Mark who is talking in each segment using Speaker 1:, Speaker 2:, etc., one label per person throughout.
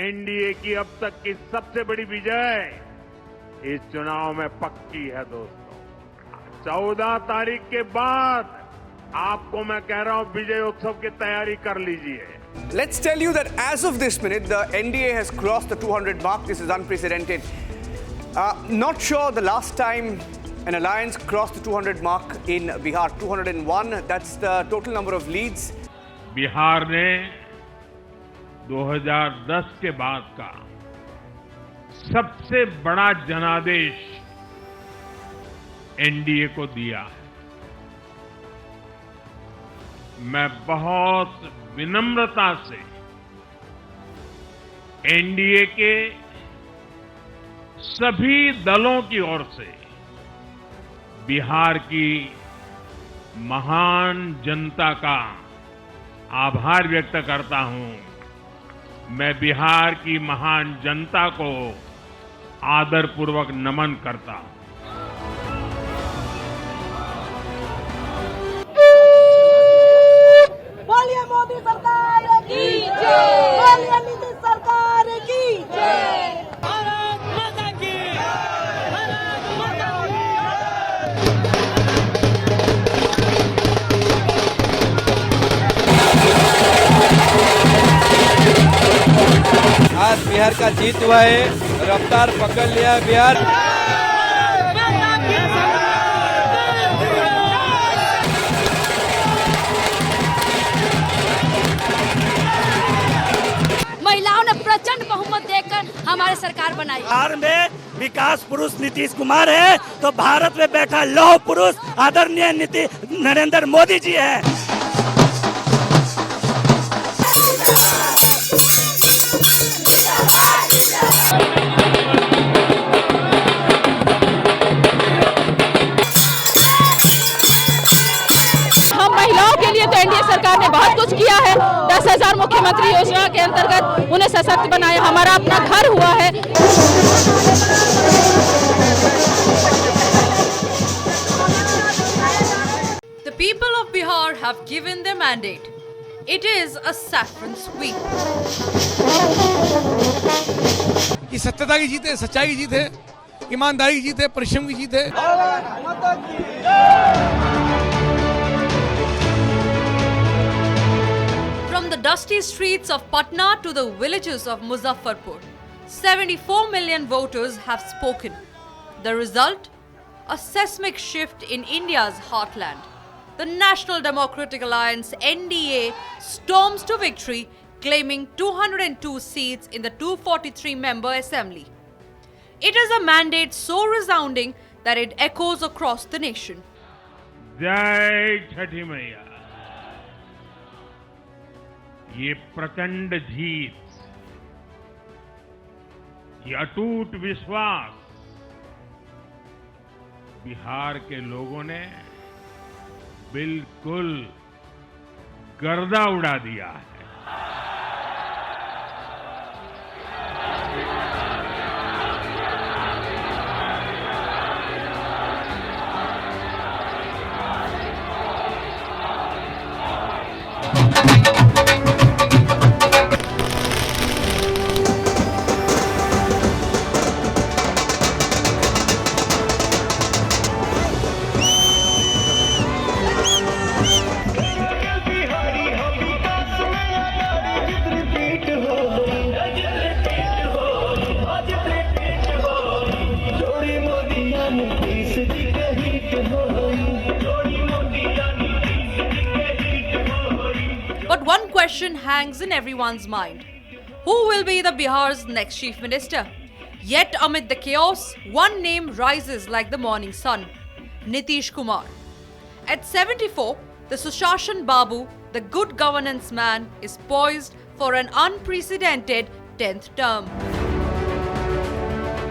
Speaker 1: NDA की अब तक की सबसे बड़ी विजय इस चुनाव में पक्की है दोस्तों। 14 तारीख के बाद आपको मैं कह रहा हूं विजय उत्सव की तैयारी कर लीजिए।
Speaker 2: Let's tell you that as of this minute, the NDA has crossed the 200 mark. This is unprecedented. Not sure the last time an alliance crossed the 200 mark in Bihar. 201, that's the total number of leads.
Speaker 1: Bihar ने 2010 के बाद का सबसे बड़ा जनादेश NDA को दिया है। मैं बहुत विनम्रता से एनडीए के सभी दलों की ओर से बिहार की महान जनता का आभार व्यक्त करता हूं। मैं बिहार की महान जनता को आदरपूर्वक नमन करता हूं।
Speaker 3: बोलिए मोदी सरकार की जय, बोलिए नीतीश सरकार की जय। भारत माता की, भारत माता
Speaker 4: की। आज बिहार का जीत हुआ है, रफ्तार पकड़ लिया बिहार।
Speaker 3: महिलाओं ने प्रचंड बहुमत देकर हमारे सरकार बनाई।
Speaker 5: बिहार में विकास पुरुष नीतीश कुमार है तो भारत में बैठा लौह पुरुष आदरणीय नरेंद्र मोदी जी है।
Speaker 6: हम महिलाओं के लिए तो एनडीए सरकार ने बहुत कुछ किया है। 10,000 मुख्यमंत्री योजना के अंतर्गत उन्हें सशक्त बनाया, हमारा अपना घर हुआ है।
Speaker 7: The people of Bihar have given their mandate. It is a saffron sweep.
Speaker 8: कि सत्यता की जीत है, सच्चाई की जीत है, ईमानदारी की जीत है, परिश्रम की जीत है।
Speaker 7: From the dusty streets of Patna to the villages of Muzaffarpur, 74 million voters have spoken. The result? A seismic shift in India's heartland. The National Democratic Alliance (NDA) storms to victory, claiming 202 seats in the 243-member assembly. It is a mandate so resounding that it echoes across the nation.
Speaker 1: जय छठी मैया। ये प्रचंड जीत, ये अटूट विश्वास बिहार के लोगों ने बिल्कुल गर्दा उड़ा दिया है।
Speaker 7: But one question hangs in everyone's mind. Who will be the Bihar's next chief minister? Yet amid the chaos, one name rises like the morning sun: Nitish Kumar. At 74, the Sushashan Babu, the good governance man, is poised for an unprecedented 10th term.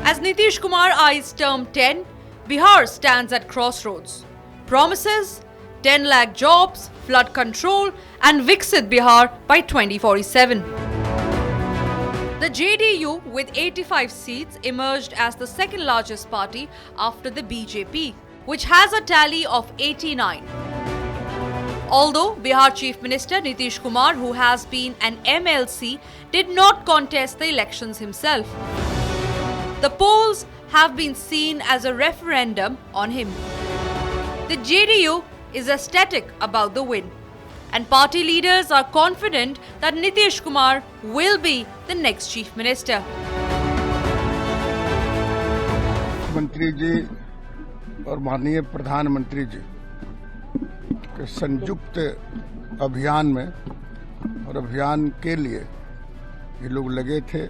Speaker 7: As Nitish Kumar eyes term 10, Bihar stands at crossroads. Promises: 10 lakh jobs, flood control, and Viksit Bihar by 2047. The JDU, with 85 seats, emerged as the second largest party after the BJP, which has a tally of 89. Although Bihar Chief Minister Nitish Kumar, who has been an MLC, did not contest the elections himself. The polls have been seen as a referendum on him. The JDU is ecstatic about the win, and party leaders are confident that Nitish Kumar will be the next Chief Minister.
Speaker 9: मंत्री जी और माननीय प्रधानमंत्री जी के संयुक्त अभियान में और अभियान के लिए ये लोग लगे थे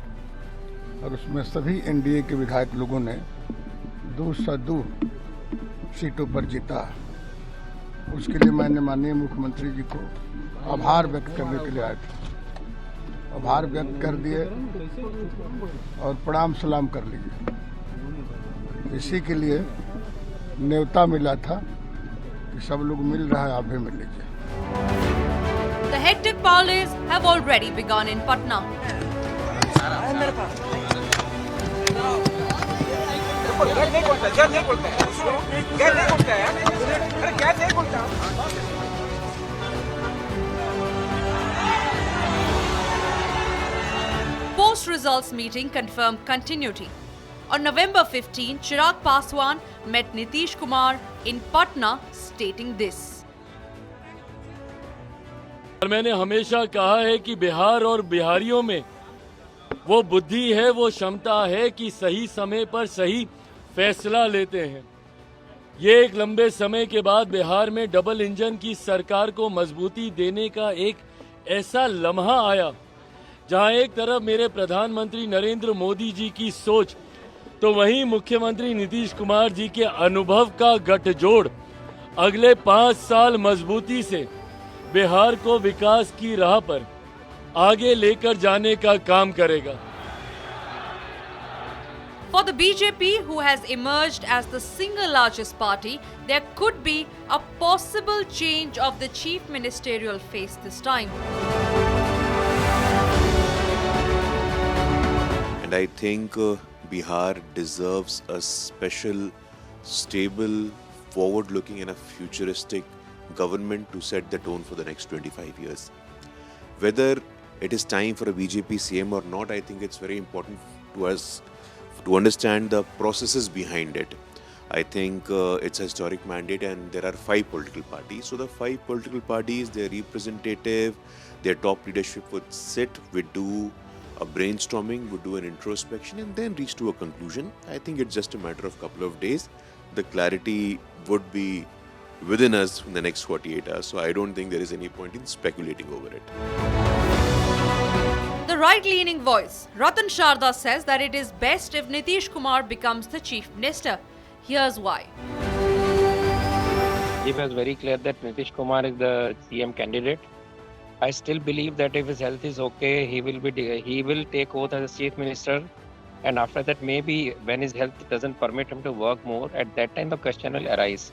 Speaker 9: और उसमें सभी एनडीए के विधायक लोगों ने 202 सीटों पर जीता। उसके लिए मैंने माननीय मुख्यमंत्री जी को आभार व्यक्त करने के लिए आया था। आभार व्यक्त कर दिए और प्रणाम सलाम कर लीजिए। इसी के लिए न्योता मिला था कि सब लोग मिल रहा है, आप भी मिल लीजिए।
Speaker 7: The hectic parleys have already begun in Patna. Post-results meeting confirmed continuity. On November 15, Chirag Paswan met Nitish Kumar in Patna, stating this.
Speaker 10: मैंने हमेशा कहा है कि बिहार और बिहारियों में वो बुद्धि है, वो क्षमता है कि सही समय पर सही फैसला लेते हैं। ये एक लंबे समय के बाद बिहार में डबल इंजन की सरकार को मजबूती देने का एक ऐसा लम्हा आया जहां एक तरफ मेरे प्रधानमंत्री नरेंद्र मोदी जी की सोच तो वहीं मुख्यमंत्री नीतीश कुमार जी के अनुभव का गठजोड़ अगले 5 साल मजबूती से बिहार को विकास की राह पर आगे लेकर जाने का काम करेगा।
Speaker 7: For the BJP, who has emerged as the single largest party, there could be a possible change of the chief ministerial face this time.
Speaker 11: And I think Bihar deserves a special, stable, forward-looking and a futuristic government to set the tone for the next 25 years. Whether it is time for a BJP CM or not, I think it's very important to us to understand the processes behind it. I think it's a historic mandate and there are 5 political parties. So the 5 political parties, their representative, their top leadership would sit, would do a brainstorming, would do an introspection and then reach to a conclusion. I think it's just a matter of couple of days. The clarity would be within us in the next 48 hours. So I don't think there is any point in speculating over it.
Speaker 7: The right-leaning voice, Ratan Sharda, says that it is best if Nitish Kumar becomes the chief minister. Here's why.
Speaker 12: It was very clear that Nitish Kumar is the CM candidate. I still believe that if his health is okay, he will take oath as a chief minister. And after that, maybe when his health doesn't permit him to work more, at that time the question will arise.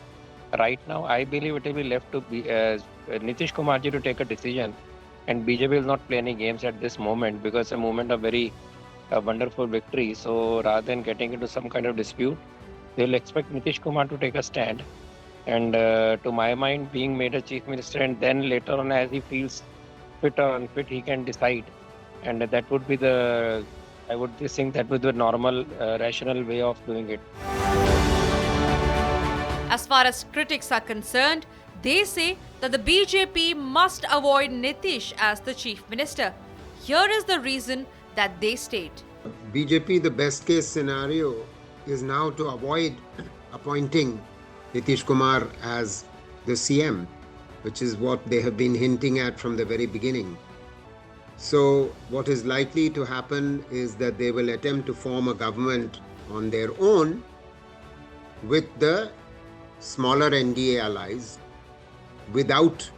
Speaker 12: Right now, I believe it will be left to Nitish Kumar ji to take a decision. And BJP will not play any games at this moment because it's a moment of very wonderful victory. So rather than getting into some kind of dispute, they will expect Nitish Kumar to take a stand. And to my mind, being made a chief minister and then later on as he feels fit or unfit, he can decide. And that would be I would think that would be the normal, rational way of doing it.
Speaker 7: As far as critics are concerned, they say that the BJP must avoid Nitish as the chief minister. Here is the reason that they state.
Speaker 13: BJP, the best case scenario is now to avoid appointing Nitish Kumar as the CM, which is what they have been hinting at from the very beginning. So what is likely to happen is that they will attempt to form a government on their own with the smaller NDA allies without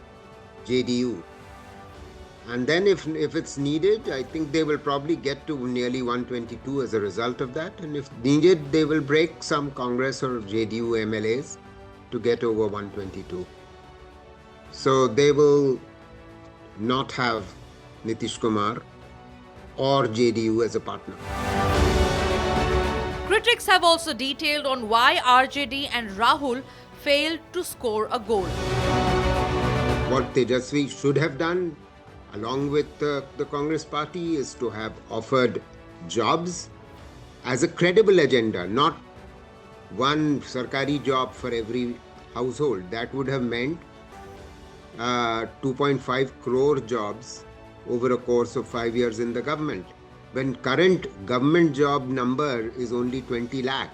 Speaker 13: JDU. And then if it's needed, I think they will probably get to nearly 122 as a result of that. And if needed, they will break some Congress or JDU MLAs to get over 122. So they will not have Nitish Kumar or JDU as a partner.
Speaker 7: Critics have also detailed on why RJD and Rahul failed to score a goal.
Speaker 13: What Tejasvi should have done, along with the Congress party, is to have offered jobs as a credible agenda, not one sarkari job for every household. That would have meant 2.5 crore jobs over a course of 5 years in the government, when current government job number is only 20 lakh.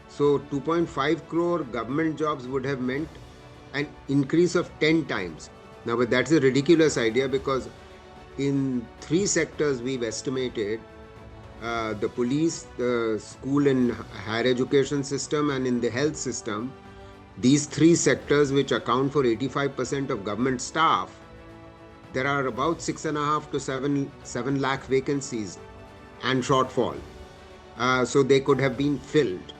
Speaker 13: So 2.5 crore government jobs would have meant an increase of 10 times. Now, but that's a ridiculous idea, because in 3 sectors we've estimated, the police, the school and higher education system, and in the health system, these 3 sectors which account for 85% of government staff, there are about 6.5 to 7 lakh vacancies and shortfall. So they could have been filled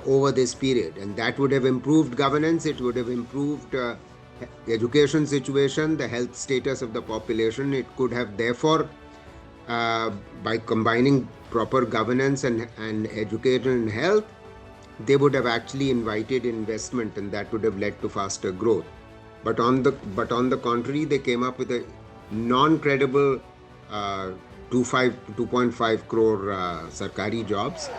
Speaker 13: over this period, and that would have improved governance. It would have improved education situation, the health status of the population. It could have therefore, by combining proper governance and education and health, they would have actually invited investment, and that would have led to faster growth. But on the contrary, they came up with a non-credible 2.5 crore sarkari jobs.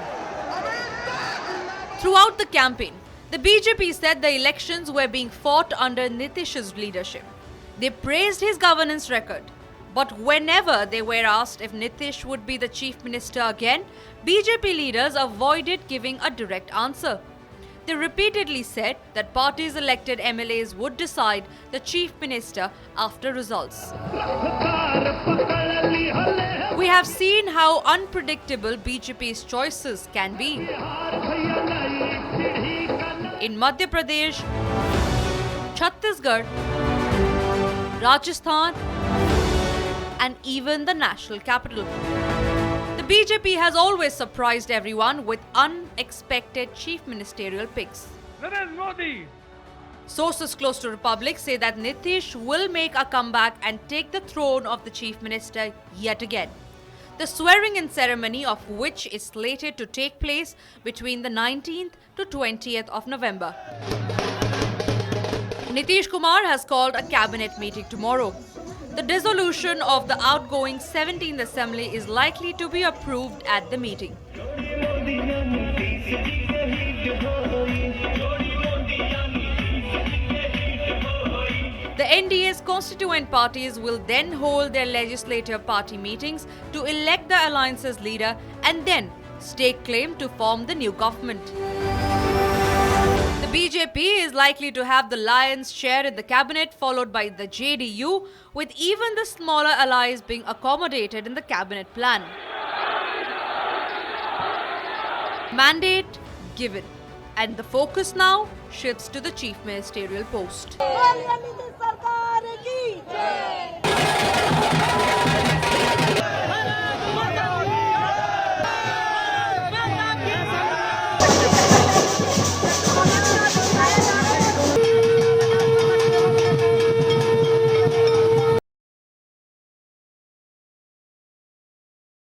Speaker 7: Throughout the campaign, the BJP said the elections were being fought under Nitish's leadership. They praised his governance record. But whenever they were asked if Nitish would be the chief minister again, BJP leaders avoided giving a direct answer. They repeatedly said that parties' elected MLAs would decide the chief minister after results. We have seen how unpredictable BJP's choices can be. In Madhya Pradesh, Chhattisgarh, Rajasthan, and even the national capital, the BJP has always surprised everyone with unexpected chief ministerial picks. Sources close to Republic say that Nitish will make a comeback and take the throne of the chief minister yet again. The swearing-in ceremony of which is slated to take place between the 19th to 20th of November. Nitish Kumar has called a cabinet meeting tomorrow. The dissolution of the outgoing 17th Assembly is likely to be approved at the meeting. The NDA's constituent parties will then hold their legislative party meetings to elect the alliance's leader and then stake claim to form the new government. The BJP is likely to have the lion's share in the cabinet, followed by the JDU, with even the smaller allies being accommodated in the cabinet plan. Mandate given, and the focus now shifts to the chief ministerial post.
Speaker 3: Nitish सरकार की जय।